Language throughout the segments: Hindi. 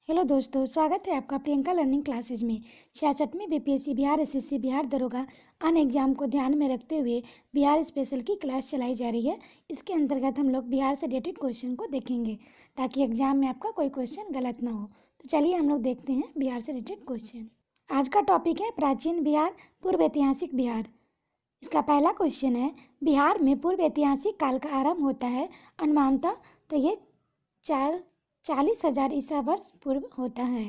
हेलो दोस्तों, स्वागत है आपका प्रियंका लर्निंग क्लासेज में। 66वीं बीपीएससी बिहार एसएससी बिहार दरोगा अन एग्जाम को ध्यान में रखते हुए बिहार स्पेशल की क्लास चलाई जा रही है। इसके अंतर्गत हम लोग बिहार से रिलेटेड क्वेश्चन को देखेंगे ताकि एग्जाम में आपका कोई क्वेश्चन गलत ना हो। तो चलिए हम लोग देखते हैं बिहार से रिलेटेड क्वेश्चन। आज का टॉपिक है प्राचीन बिहार, पूर्व ऐतिहासिक बिहार। इसका पहला क्वेश्चन है, बिहार में पूर्व ऐतिहासिक काल का आरंभ होता है अनुमानतः, तो ये 40,000 ईसा वर्ष पूर्व होता है।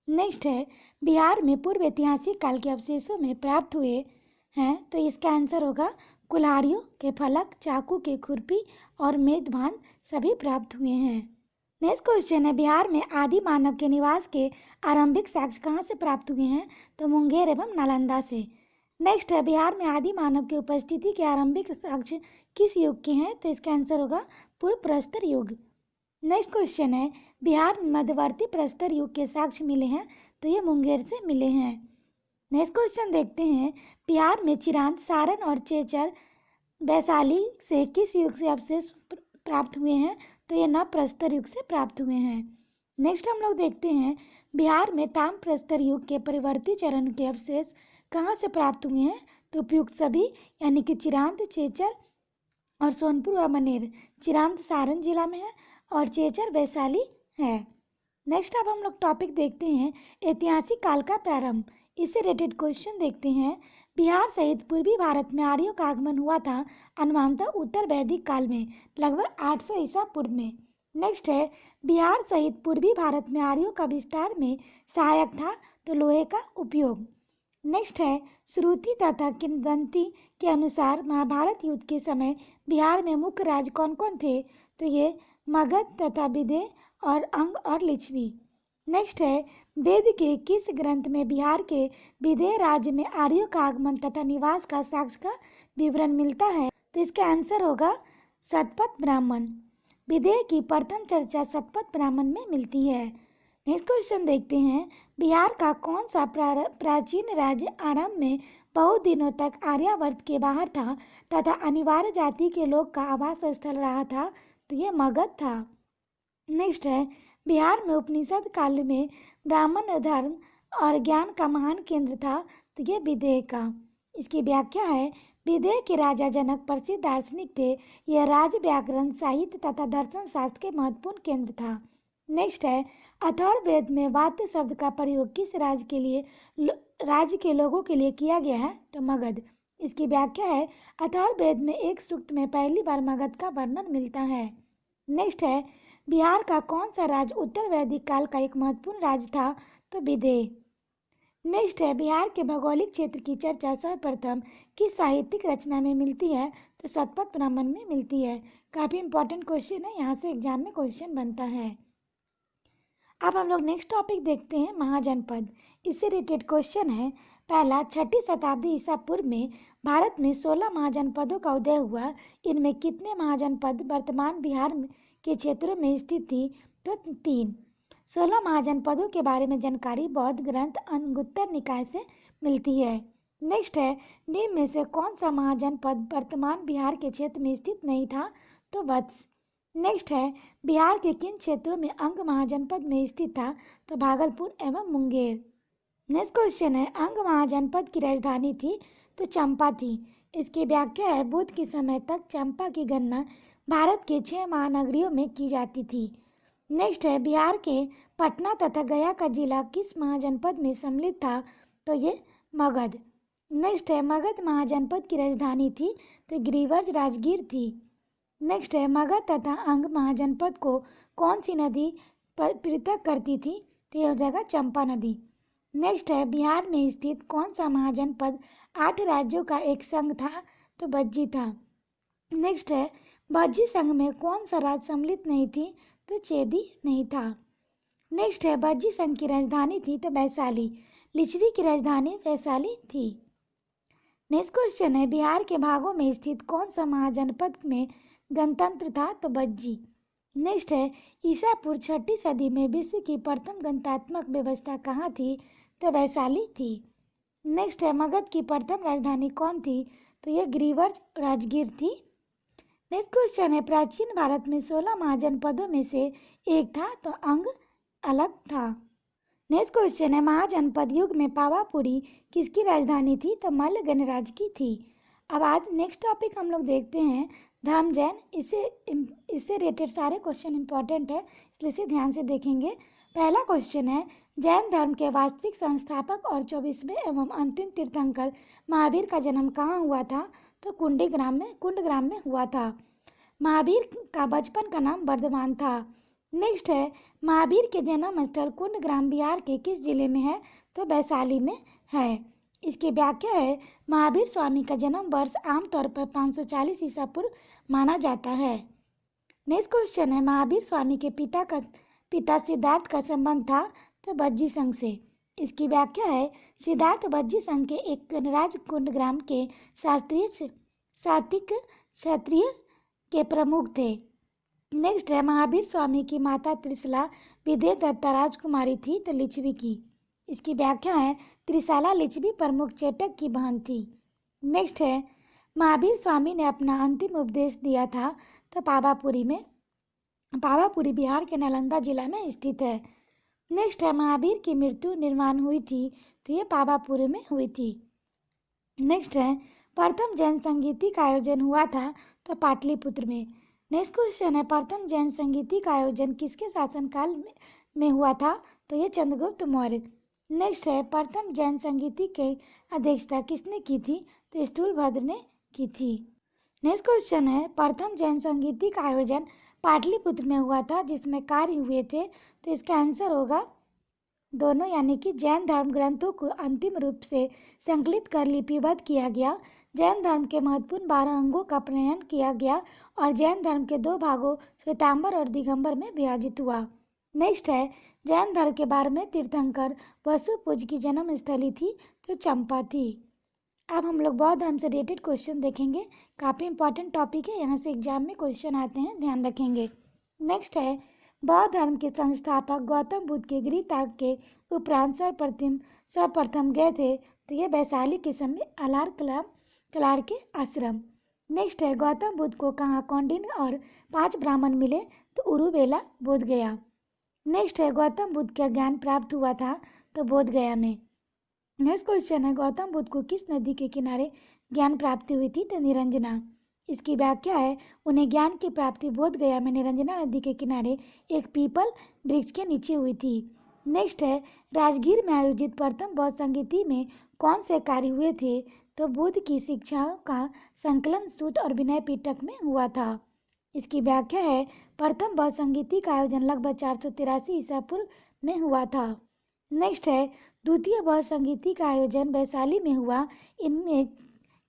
नेक्स्ट है, बिहार में पूर्व ऐतिहासिक काल के अवशेषों में प्राप्त हुए हैं, तो इसका आंसर होगा कुल्हाड़ियों के फलक, चाकू के खुरपी और मेदभान सभी प्राप्त हुए हैं। नेक्स्ट क्वेश्चन है, बिहार में आदि मानव के निवास के आरंभिक साक्ष्य कहाँ से प्राप्त हुए हैं, तो मुंगेर एवं नालंदा से। नेक्स्ट है, बिहार में आदि मानव की उपस्थिति के आरंभिक साक्ष्य किस युग के हैं, तो इसका आंसर होगा पूर्व प्रस्तर युग। नेक्स्ट क्वेश्चन है, बिहार में मध्यवर्ती प्रस्तर युग के साक्ष्य मिले हैं, तो ये मुंगेर से मिले हैं। नेक्स्ट क्वेश्चन देखते हैं, बिहार में चिरांद, सारण और चेचर वैशाली से किस युग से अवशेष प्राप्त हुए हैं, तो ये नव प्रस्तर युग से प्राप्त हुए हैं। नेक्स्ट हम लोग देखते हैं, बिहार में ताम प्रस्तर युग के परिवर्ती चरण के अवशेष कहाँ से प्राप्त हुए हैं, तो उपयुक्त सभी यानी कि चिरांद, चेचर और सोनपुर व मनेर। चिरांद सारण जिला में है और चेचर वैशाली है। नेक्स्ट अब हम लोग टॉपिक देखते हैं ऐतिहासिक काल का प्रारंभ। इससे रिलेटेड क्वेश्चन देखते हैं, बिहार सहित पूर्वी भारत में आर्यों का आगमन हुआ था अनुमानतः उत्तर वैदिक काल में लगभग 800 ईसा पूर्व में। नेक्स्ट है, बिहार सहित पूर्वी भारत में आर्यों का विस्तार में सहायक था तो लोहे का उपयोग। नेक्स्ट है, श्रुति तथा किंवदंती के अनुसार महाभारत युद्ध के समय बिहार में मुख्य राज्य कौन कौन थे, तो ये मगध तथा विदेह और अंग और लिच्छवी। नेक्स्ट है, वेद के किस ग्रंथ में बिहार के विदेह राज्य में आर्यों का आगमन तथा निवास का साक्ष्य का विवरण मिलता है, तो इसका आंसर होगा शतपथ ब्राह्मण। विदेह की प्रथम चर्चा शतपथ ब्राह्मण में मिलती है। नेक्स्ट क्वेश्चन देखते हैं, बिहार का कौन सा प्राचीन राज्य आरंभ में बहुत दिनों तक आर्यावर्त के बाहर था तथा अनिवार्य जाति के लोग का आवास स्थल रहा था, तो ये मगध था। नेक्स्ट है, बिहार में उपनिषद काल में ब्राह्मण धर्म और ज्ञान का महान केंद्र था, तो ये विदेह का। इसकी व्याख्या है, विदेह के राजा जनक प्रसिद्ध दार्शनिक थे। यह राज व्याकरण, साहित्य तथा दर्शन शास्त्र के महत्वपूर्ण केंद्र था। नेक्स्ट है, अथर्ववेद में वाद्य शब्द का प्रयोग किस राज्य के लोगों के लिए किया गया है, तो मगध। इसकी व्याख्या है, अथर्ववेद में एक सूक्त में पहली बार मगध का वर्णन मिलता है। नेक्स्ट है, बिहार का कौन सा राज्य उत्तर वैदिक काल का एक महत्वपूर्ण राज्य था, तो विदेह। नेक्स्ट है, बिहार के भौगोलिक क्षेत्र की चर्चा सर्वप्रथम किस साहित्यिक रचना में मिलती है, तो शतपथ ब्राह्मण में मिलती है। काफ़ी इंपॉर्टेंट क्वेश्चन है, यहाँ से एग्जाम में क्वेश्चन बनता है। अब हम लोग नेक्स्ट टॉपिक देखते हैं महाजनपद। इससे रिलेटेड क्वेश्चन है, पहला, 6ठी शताब्दी ईसा पूर्व में भारत में 16 महाजनपदों का उदय हुआ। इनमें कितने महाजनपद वर्तमान बिहार के क्षेत्रों में स्थित थी, तो 3। 16 महाजनपदों के बारे में जानकारी बौद्ध ग्रंथ अंगुत्तर निकाय से मिलती है। नेक्स्ट है, निम्न में से कौन सा महाजनपद वर्तमान बिहार के क्षेत्र में स्थित नहीं था, तो वत्स। नेक्स्ट है, बिहार के किन क्षेत्रों में अंग महाजनपद में स्थित था, तो भागलपुर एवं मुंगेर। नेक्स्ट क्वेश्चन है, अंग महाजनपद की राजधानी थी, तो चंपा थी। इसकी व्याख्या है, बुद्ध के समय तक चंपा की गणना भारत के 6 महानगरियों में की जाती थी। नेक्स्ट है, बिहार के पटना तथा गया का जिला किस महाजनपद में सम्मिलित था, तो ये मगध। नेक्स्ट है, मगध महाजनपद की राजधानी थी, तो गिरिवर्ज राजगीर थी। नेक्स्ट है, मगध तथा अंग महाजनपद को कौन सी नदी पृथक करती थी, तो यह जगह चंपा नदी। नेक्स्ट है, बिहार में स्थित कौन सा महाजनपद 8 राज्यों का एक संघ था, तो बज्जी था। नेक्स्ट है, बज्जी संघ में कौन सा राज्य सम्मिलित नहीं थी, तो चेदी नहीं था। नेक्स्ट है, बज्जी संघ की राजधानी थी, तो वैशाली। लिच्छवी की राजधानी वैशाली थी। नेक्स्ट क्वेश्चन है, बिहार के भागों में स्थित कौन सा महाजनपद में गणतंत्र था, तो बज्जी। नेक्स्ट है, ईसा पूर्व 6ठी सदी में विश्व की प्रथम गणतात्मक व्यवस्था कहाँ थी, तो वैशाली थी। नेक्स्ट है, मगध की प्रथम राजधानी कौन थी, तो यह गिरिवर्ज राजगीर थी। नेक्स्ट क्वेश्चन है, प्राचीन भारत में 16 महाजनपदों में से एक था, तो अंग अलग था। नेक्स्ट क्वेश्चन है, महाजनपद युग में पावापुरी किसकी राजधानी थी? तो मल्ल गणराज्य की थी। अब आज नेक्स्ट टॉपिक हम लोग देखते हैं धर्म जैन। इससे रिलेटेड सारे क्वेश्चन इंपॉर्टेंट है, इसलिए इसे ध्यान से देखेंगे। पहला क्वेश्चन है, जैन धर्म के वास्तविक संस्थापक और 24वें एवं अंतिम तीर्थंकर महावीर का जन्म कहाँ हुआ था? तो कुंडग्राम में हुआ था। महावीर का बचपन का नाम वर्धमान था। नेक्स्ट है, महावीर के जन्म स्थल कुंडग्राम बिहार के किस जिले में है? तो वैशाली में है। इसकी व्याख्या है, महावीर स्वामी का जन्म वर्ष आमतौर पर 540 ईसा पूर्व माना जाता है। नेक्स्ट क्वेश्चन है, महावीर स्वामी के पिता सिद्धार्थ का संबंध था? तो बज्जी संघ से। इसकी व्याख्या है, सिद्धार्थ बज्जी संघ के एक गणराज्य कुंडग्राम के सात्विक क्षत्रिय के प्रमुख थे। नेक्स्ट है, महावीर स्वामी की माता त्रिशला विदे दत्ता राजकुमारी थी तो लिच्छवी की। इसकी व्याख्या है, त्रिशाला लिच्छवी प्रमुख चेटक की बहन थी। नेक्स्ट है, महावीर स्वामी ने अपना अंतिम उपदेश दिया था तो पावापुरी में। पावापुरी बिहार के नालंदा जिला में स्थित है। नेक्स्ट है, महावीर की मृत्यु निर्माण हुई थी तो ये पावापुरी में हुई थी। नेक्स्ट है, प्रथम जैन संगीति का आयोजन हुआ था तो पाटलिपुत्र में। नेक्स्ट क्वेश्चन है, प्रथम जैन संगीति का आयोजन किसके शासनकाल में हुआ था? तो ये चंद्रगुप्त मौर्य। नेक्स्ट है, प्रथम जैन संगीति की अध्यक्षता किसने की थी? तो स्थूलभद्र ने की थी। नेक्स्ट क्वेश्चन है, प्रथम जैन संगीति का आयोजन पाटलिपुत्र में हुआ था जिसमें कार्य हुए थे। तो इसका आंसर होगा दोनों, यानी कि जैन धर्म ग्रंथों को अंतिम रूप से संकलित कर लिपिबद्ध किया गया, जैन धर्म के महत्वपूर्ण 12 अंगों का प्रणयन किया गया और जैन धर्म के 2 भागों श्वेतांबर और दिगंबर में विभाजित हुआ। नेक्स्ट है, जैन धर्म के 12वें तीर्थंकर वसुपूज की जन्म स्थली थी तो चंपा थी। अब हम लोग बौद्ध धर्म से रिलेटेड क्वेश्चन देखेंगे, काफ़ी इंपॉर्टेंट टॉपिक है, यहाँ से एग्जाम में क्वेश्चन आते हैं, ध्यान रखेंगे। नेक्स्ट है, बौद्ध धर्म के संस्थापक गौतम बुद्ध के गृह त्याग के उपरांत सर्वप्रथम गए थे तो ये वैशाली के समय कलार के आश्रम। नेक्स्ट है, गौतम बुद्ध को कहाँ कौंडिन्य और 5 ब्राह्मण मिले? तो उरुवेला बोध गया। नेक्स्ट है, गौतम बुद्ध का ज्ञान प्राप्त हुआ था तो बोध गया में। नेक्स्ट क्वेश्चन है, गौतम बुद्ध को किस नदी के किनारे ज्ञान प्राप्ति हुई थी? तो निरंजना। इसकी व्याख्या है, उन्हें ज्ञान की प्राप्ति बोध गया में निरंजना नदी के किनारे एक पीपल वृक्ष के नीचे हुई थी। नेक्स्ट है, राजगीर में आयोजित प्रथम बौद्ध संगीति में कौन से कार्य हुए थे? तो बुद्ध की शिक्षाओं का संकलन सूत और विनय पिटक में हुआ था। इसकी व्याख्या है, प्रथम बौद्ध संगीति का आयोजन लगभग 483 ईसा पूर्व में हुआ था। नेक्स्ट है, द्वितीय बौद्ध संगीति का आयोजन वैशाली में हुआ, इनमें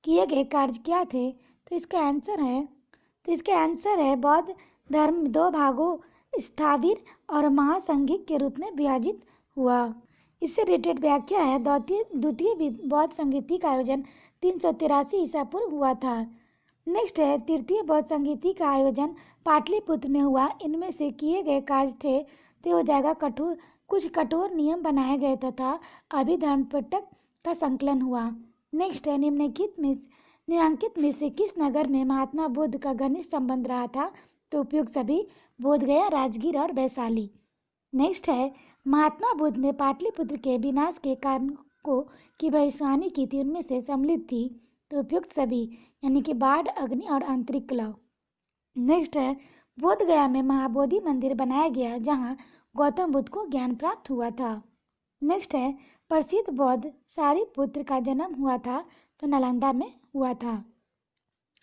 किए गए कार्य क्या थे? तो इसका आंसर है बौद्ध धर्म 2 भागों स्थाविर और महासंघिक के रूप में विभाजित हुआ। इससे रिलेटेड व्याख्या है, द्वितीय बौद्ध संगीति का आयोजन 383 ईसा पूर्व हुआ था। नेक्स्ट है, तृतीय बौद्ध संगीति का आयोजन पाटलिपुत्र में हुआ, इनमें से किए गए कार्य थे तो हो जाएगा कुछ कठोर नियम बनाए गए तथा अभिधर्म पिटक का संकलन हुआ। नेक्स्ट है, निम्नलिखित में से किस नगर में महात्मा बुद्ध का घनिष्ठ संबंध रहा था? तो उपयुक्त सभी बोध गया, राजगीर और वैशाली। नेक्स्ट है, महात्मा बुद्ध ने पाटलिपुत्र के विनाश के कारण की भविष्यवाणी की थी, उनमें से सम्मिलित थी तो उपयुक्त सभी, यानी कि बाढ़, अग्नि और आंतरिक कलह। नेक्स्ट है, बोध गया में महाबोधि मंदिर बनाया गया जहाँ गौतम बुद्ध को ज्ञान प्राप्त हुआ था। नेक्स्ट है, प्रसिद्ध बौद्ध सारिपुत्र का जन्म हुआ था तो नालंदा में हुआ था।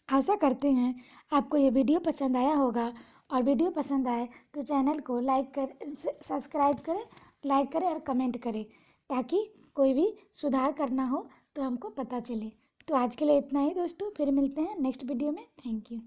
आशा करते हैं आपको ये वीडियो पसंद आया होगा, और वीडियो पसंद आए तो चैनल को सब्सक्राइब करें, लाइक करें और कमेंट करें, ताकि कोई भी सुधार करना हो तो हमको पता चले। तो आज के लिए इतना ही दोस्तों, फिर मिलते हैं नेक्स्ट वीडियो में। Thank you.